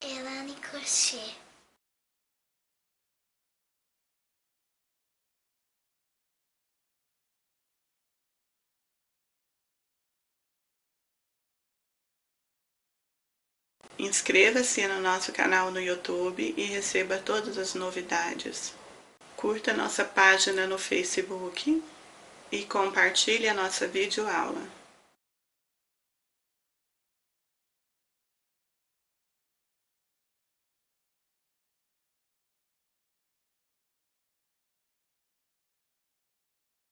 Elane Crochê. Inscreva-se no nosso canal no YouTube e receba todas as novidades. Curta nossa página no Facebook e compartilhe a nossa videoaula.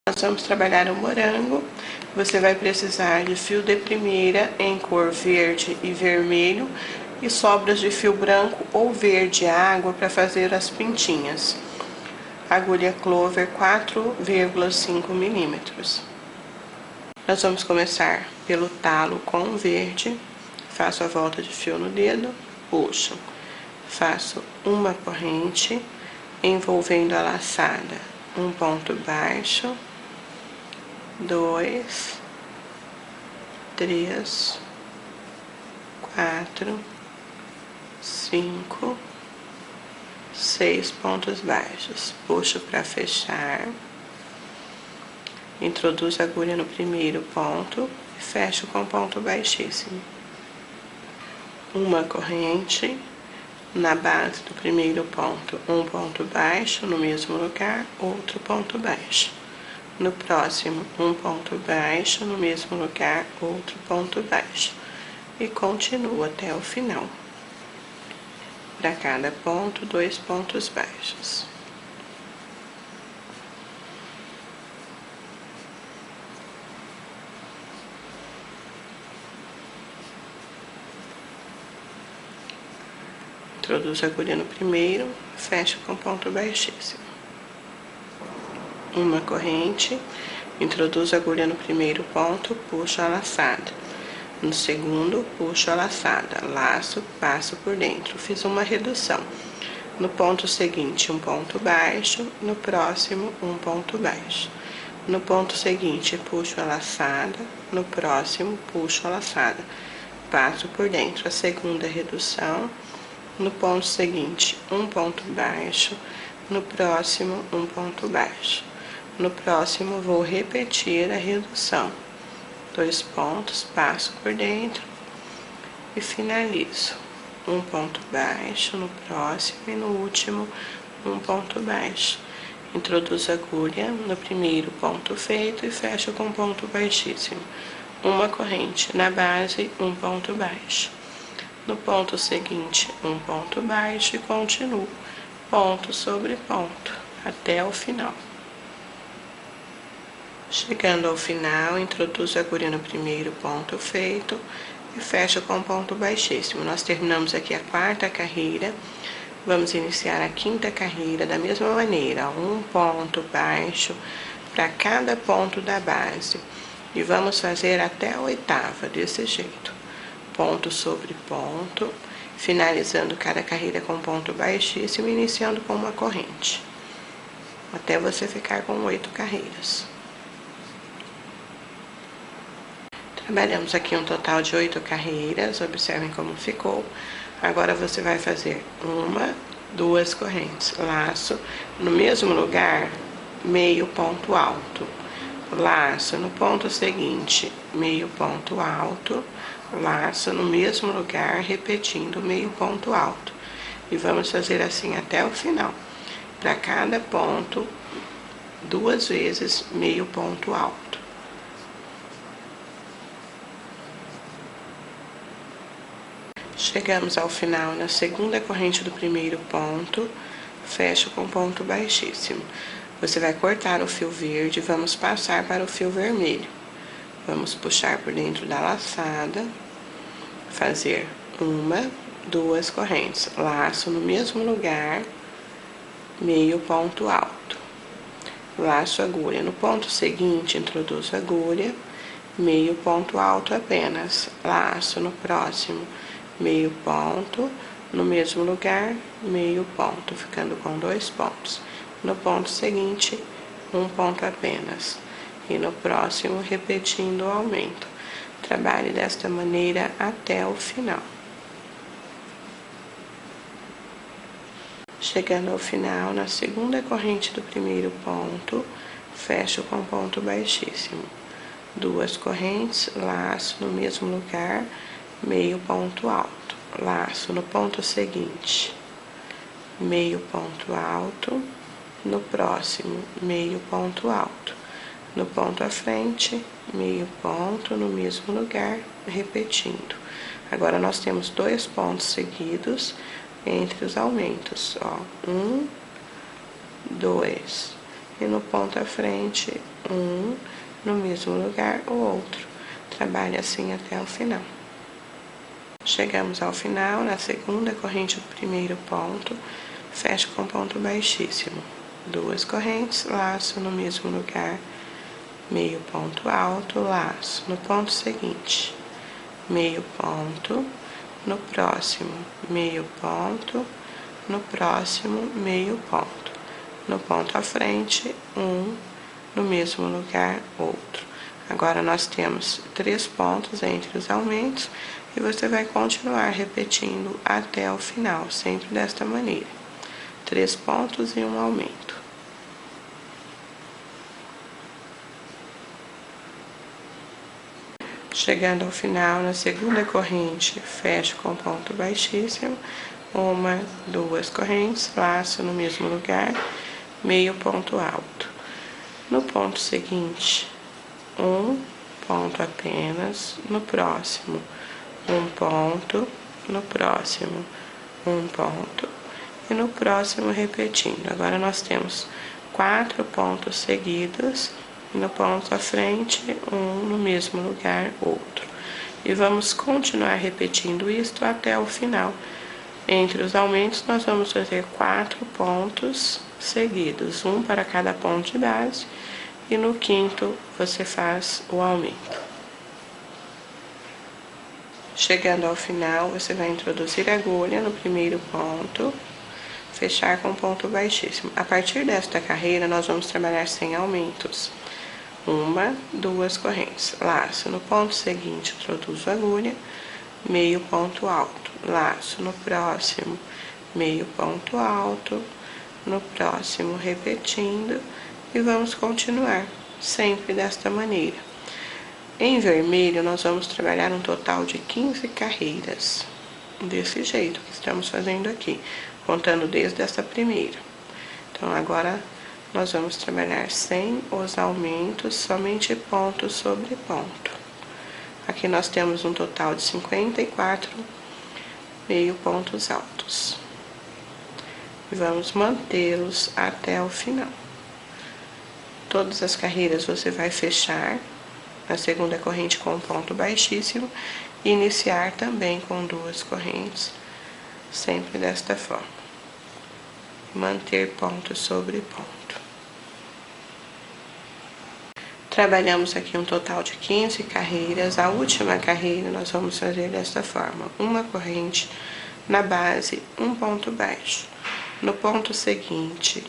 Nós vamos trabalhar o morango. Você vai precisar de fio de primeira em cor verde e vermelho e sobras de fio branco ou verde água para fazer as pintinhas. Agulha Clover 4,5 milímetros. Nós vamos começar pelo talo com verde. Faço a volta de fio no dedo, puxo. Faço uma corrente envolvendo a laçada, um ponto baixo, 2, 3, 4, 5, 6 pontos baixos. Puxo para fechar. Introduzo a agulha no primeiro ponto e fecho com ponto baixíssimo. Uma corrente na base do primeiro ponto, um ponto baixo no mesmo lugar, outro ponto baixo. No próximo, um ponto baixo no mesmo lugar, outro ponto baixo. E continuo até o final. Para cada ponto, 2 pontos baixos. Introduzo a agulha no primeiro, fecho com ponto baixíssimo. Uma corrente, introduzo a agulha no primeiro ponto, puxo a laçada. No segundo, puxo a laçada, laço, passo por dentro. Fiz uma redução. No ponto seguinte, um ponto baixo, no próximo, um ponto baixo. No ponto seguinte, puxo a laçada, no próximo, puxo a laçada. Passo por dentro a segunda redução. No ponto seguinte, um ponto baixo, no próximo, um ponto baixo. No próximo, vou repetir a redução. 2 pontos, passo por dentro e finalizo. Um ponto baixo no próximo e no último, um ponto baixo. Introduzo a agulha no primeiro ponto feito e fecho com ponto baixíssimo. Uma corrente na base, um ponto baixo. No ponto seguinte, um ponto baixo e continuo ponto sobre ponto até o final. Chegando ao final, introduzo a agulha no primeiro ponto feito e fecho com ponto baixíssimo. Nós terminamos aqui a quarta carreira. Vamos iniciar a quinta carreira da mesma maneira, um ponto baixo para cada ponto da base. E vamos fazer até a oitava, desse jeito. Ponto sobre ponto, finalizando cada carreira com ponto baixíssimo, iniciando com uma corrente. Até você ficar com 8 carreiras. Trabalhamos aqui um total de 8 carreiras, observem como ficou. Agora você vai fazer 1, 2 correntes, laço, no mesmo lugar, meio ponto alto. Laço no ponto seguinte, meio ponto alto, laço no mesmo lugar, repetindo meio ponto alto. E vamos fazer assim até o final. Para cada ponto, 2 vezes meio ponto alto. Chegamos ao final na segunda corrente do primeiro ponto, fecho com ponto baixíssimo. Você vai cortar o fio verde e vamos passar para o fio vermelho. Vamos puxar por dentro da laçada, fazer 1, 2 correntes, laço no mesmo lugar, meio ponto alto. Laço a agulha. No ponto seguinte, introduzo a agulha, meio ponto alto apenas. Laço no próximo, meio ponto, no mesmo lugar, meio ponto, ficando com 2 pontos. No ponto seguinte, um ponto apenas. E no próximo, repetindo o aumento. Trabalhe desta maneira até o final. Chegando ao final, na segunda corrente do primeiro ponto, fecho com ponto baixíssimo. 2 correntes, laço no mesmo lugar, meio ponto alto. Laço no ponto seguinte, meio ponto alto. No próximo, meio ponto alto. No ponto à frente, meio ponto no mesmo lugar, repetindo. Agora, nós temos 2 pontos seguidos entre os aumentos, ó, 1, 2, e no ponto à frente, 1, no mesmo lugar, o outro. Trabalhe assim até o final. Chegamos ao final, na segunda corrente do primeiro ponto, fecho com ponto baixíssimo. 2 correntes, laço no mesmo lugar, meio ponto alto, laço no ponto seguinte, meio ponto. No próximo, meio ponto. No próximo, meio ponto. No ponto à frente, 1, no mesmo lugar, outro. Agora, nós temos 3 pontos entre os aumentos e você vai continuar repetindo até o final, sempre desta maneira. 3 pontos e um aumento. Chegando ao final, na segunda corrente, fecho com ponto baixíssimo, 1, 2 correntes, laço no mesmo lugar, meio ponto alto. No ponto seguinte, 1 ponto apenas, no próximo, 1 ponto, no próximo, 1 ponto, e no próximo repetindo. Agora, nós temos 4 pontos seguidos, no ponto à frente, 1 no mesmo lugar, outro. E vamos continuar repetindo isto até o final. Entre os aumentos, nós vamos fazer 4 pontos seguidos, 1 para cada ponto de base, e no quinto você faz o aumento. Chegando ao final, você vai introduzir a agulha no primeiro ponto, fechar com ponto baixíssimo. A partir desta carreira, nós vamos trabalhar sem aumentos. 1, 2 correntes, laço no ponto seguinte, introduzo a agulha, meio ponto alto, laço no próximo, meio ponto alto, no próximo repetindo, e vamos continuar sempre desta maneira. Em vermelho, nós vamos trabalhar um total de 15 carreiras, desse jeito que estamos fazendo aqui, contando desde essa primeira. Então, agora, nós vamos trabalhar sem os aumentos, somente ponto sobre ponto. Aqui nós temos um total de 54 meio pontos altos. E vamos mantê-los até o final. Todas as carreiras você vai fechar na segunda corrente com ponto baixíssimo e iniciar também com 2 correntes, sempre desta forma. Manter ponto sobre ponto. Trabalhamos aqui um total de 15 carreiras. A última carreira nós vamos fazer desta forma: uma corrente na base, um ponto baixo. No ponto seguinte,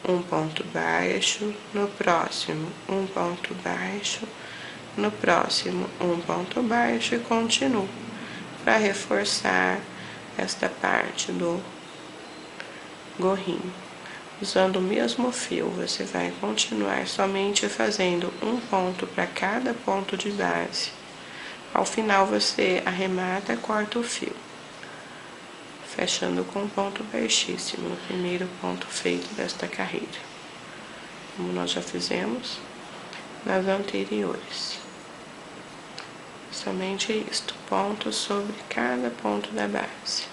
um ponto baixo. No próximo, um ponto baixo. No próximo, um ponto baixo, e continuo para reforçar esta parte do gorrinho. Usando o mesmo fio, você vai continuar somente fazendo um ponto para cada ponto de base. Ao final, você arremata e corta o fio, fechando com ponto baixíssimo, o primeiro ponto feito desta carreira, como nós já fizemos nas anteriores. Somente isto, ponto sobre cada ponto da base.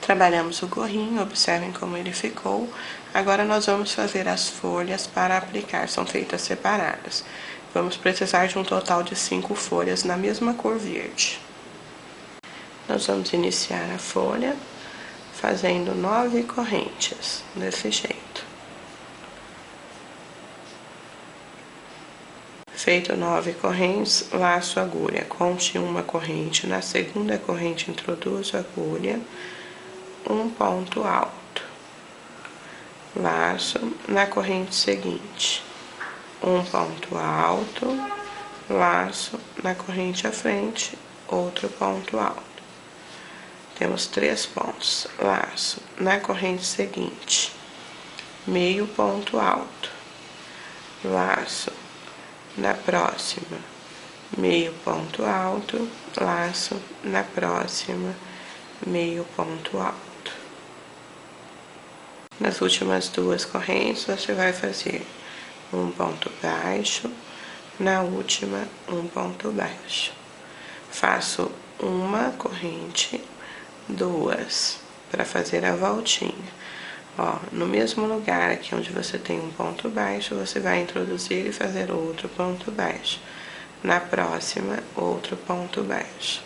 Trabalhamos o gorrinho, observem como ele ficou. Agora nós vamos fazer as folhas para aplicar, são feitas separadas. Vamos precisar de um total de 5 folhas na mesma cor verde. Nós vamos iniciar a folha fazendo 9 correntes, desse jeito. Feito 9 correntes, laço a agulha, conte uma corrente, na segunda corrente introduzo a agulha, um ponto alto, laço na corrente seguinte, um ponto alto, laço na corrente à frente, outro ponto alto. Temos 3 pontos. Laço na corrente seguinte, meio ponto alto. Laço na próxima, meio ponto alto. Laço na próxima, meio ponto alto. Nas últimas 2 correntes, você vai fazer um ponto baixo, na última, um ponto baixo. Faço uma corrente, 2, para fazer a voltinha. Ó, no mesmo lugar aqui onde você tem um ponto baixo, você vai introduzir e fazer outro ponto baixo. Na próxima, outro ponto baixo.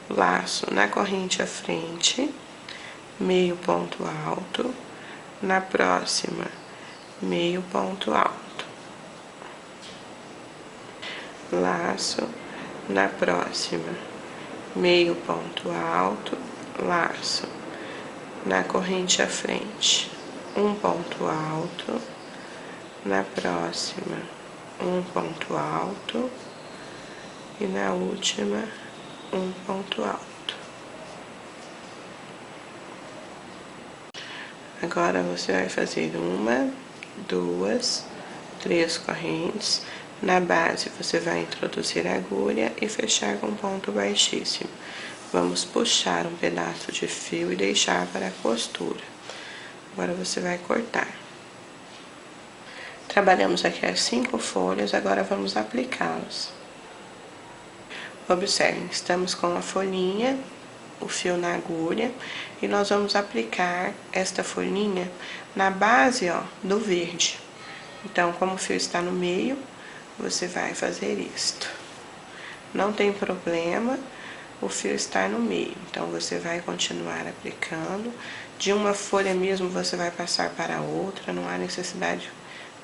Laço na corrente à frente, meio ponto alto. Na próxima, meio ponto alto. Laço na próxima, meio ponto alto. Laço na corrente à frente, um ponto alto. Na próxima, um ponto alto. E na última, um ponto alto. Agora você vai fazer 1, 2, 3 correntes. Na base você vai introduzir a agulha e fechar com ponto baixíssimo. Vamos puxar um pedaço de fio e deixar para a costura. Agora você vai cortar. Trabalhamos aqui as 5 folhas, agora vamos aplicá-los. Observem, estamos com a folhinha, o fio na agulha, e nós vamos aplicar esta folhinha na base, ó, do verde. Então, como o fio está no meio, você vai fazer isto. Não tem problema o fio estar no meio, então você vai continuar aplicando. De uma folha mesmo você vai passar para outra, não há necessidade de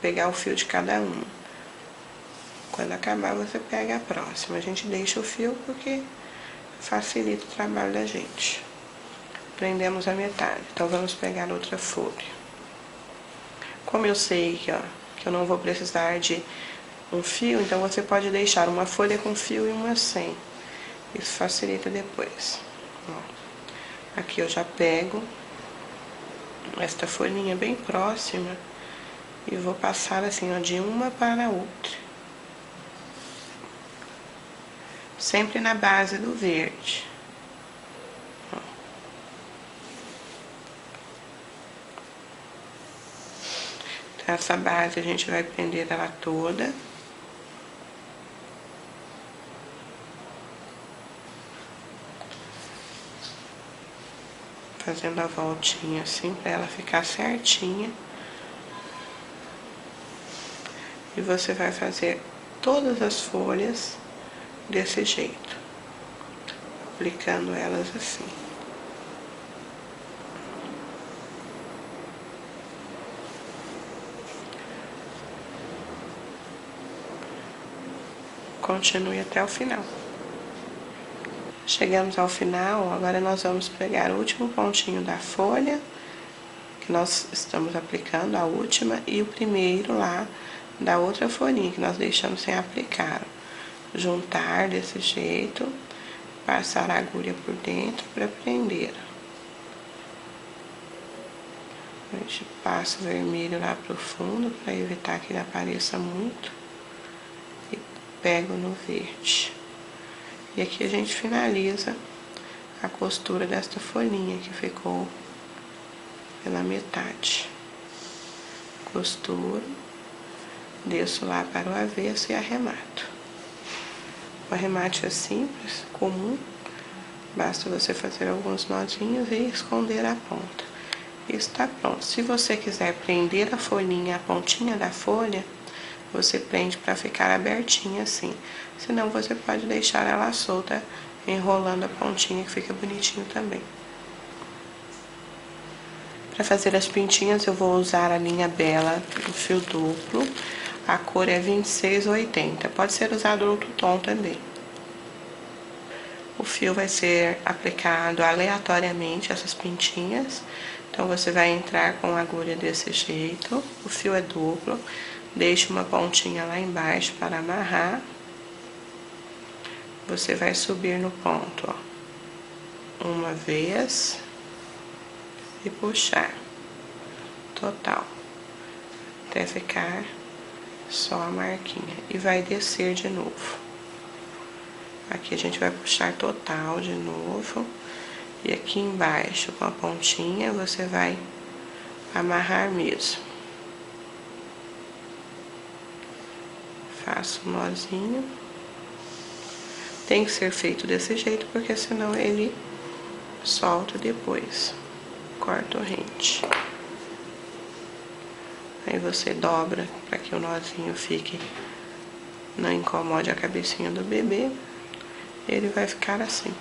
pegar o fio de cada uma. Quando acabar, você pega a próxima. A gente deixa o fio porque facilita o trabalho da gente. Prendemos a metade, então vamos pegar outra folha. Como eu sei que, ó, que eu não vou precisar de um fio, então você pode deixar uma folha com fio e uma sem. Isso facilita depois. Ó, aqui eu já pego esta folhinha bem próxima e vou passar assim, ó, de uma para a outra. Sempre na base do verde. Ó. Então, essa base a gente vai prender ela toda. Fazendo a voltinha assim, para ela ficar certinha. E você vai fazer todas as folhas desse jeito, aplicando elas assim. Continue até o final. Chegamos ao final, agora nós vamos pegar o último pontinho da folha, que nós estamos aplicando, a última, e o primeiro lá da outra folhinha, que nós deixamos sem aplicar. Juntar desse jeito, passar a agulha por dentro para prender. A gente passa o vermelho lá pro fundo para evitar que ele apareça muito e pego no verde. E aqui a gente finaliza a costura desta folhinha que ficou pela metade. Costuro, desço lá para o avesso e arremato. O arremate é simples, comum, basta você fazer alguns nodinhos e esconder a ponta. E está pronto. Se você quiser prender a folhinha, a pontinha da folha, você prende para ficar abertinha assim. Senão você pode deixar ela solta, enrolando a pontinha, que fica bonitinho também. Para fazer as pintinhas, eu vou usar a linha Bela, o fio duplo. A cor é 2680. Pode ser usado outro tom também. O fio vai ser aplicado aleatoriamente, essas pintinhas. Então, você vai entrar com a agulha desse jeito. O fio é duplo. Deixe uma pontinha lá embaixo para amarrar. Você vai subir no ponto, ó. uma vez e puxar total até ficar só a marquinha e vai descer de novo. Aqui a gente vai puxar total de novo e aqui embaixo com a pontinha você vai amarrar mesmo. Faço um nozinho. Tem que ser feito desse jeito porque senão ele solta depois. Corta o rente. Aí você dobra para que o nozinho fique, não incomode a cabecinha do bebê. Ele vai ficar assim.